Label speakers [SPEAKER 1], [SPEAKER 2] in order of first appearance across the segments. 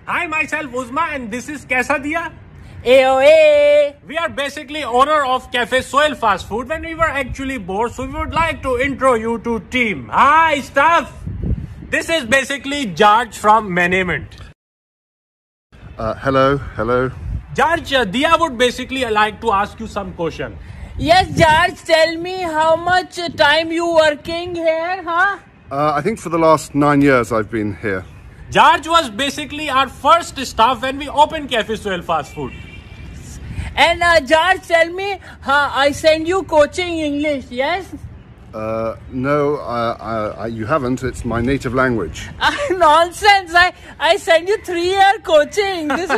[SPEAKER 1] Hi, myself Uzma, and this is Kaisa Diya.
[SPEAKER 2] AOA.
[SPEAKER 1] We are basically owner of Cafe Soil Fast Food. When we were actually bored, so we would like to intro you to team. Hi, staff. This is basically George from management.
[SPEAKER 3] Hello.
[SPEAKER 1] George, Diya would basically like to ask you some question.
[SPEAKER 2] Yes, George, tell me how much time you working here, huh?
[SPEAKER 3] I think for the last 9 years I've been here.
[SPEAKER 1] George was basically our first staff when we opened Cafe Soil Fast Food.
[SPEAKER 2] And George, tell me, I send you coaching English, yes?
[SPEAKER 3] No, you haven't. It's my native language.
[SPEAKER 2] Nonsense. I send you 3-year coaching. This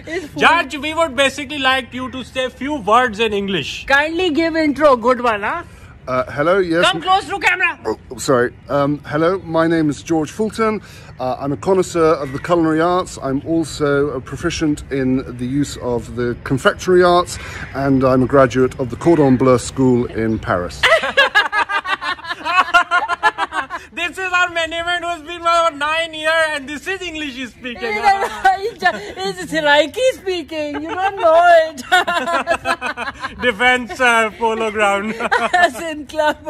[SPEAKER 2] is
[SPEAKER 1] George, we would basically like you to say few words in English.
[SPEAKER 2] Kindly give intro. Good one, huh?
[SPEAKER 3] Hello, yes.
[SPEAKER 2] Come close to camera.
[SPEAKER 3] Oh, sorry. Hello, my name is George Fulton. I'm a connoisseur of the culinary arts. I'm also a proficient in the use of the confectionery arts, and I'm a graduate of the Cordon Bleu School in Paris.
[SPEAKER 1] This is our management who's been for 9 years, and this is English is speaking.
[SPEAKER 2] It's Siraiki speaking. You don't know it.
[SPEAKER 1] Defense polo ground.
[SPEAKER 2] Sin club.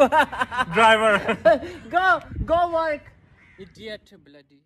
[SPEAKER 1] Driver.
[SPEAKER 2] Go work. Idiot bloody.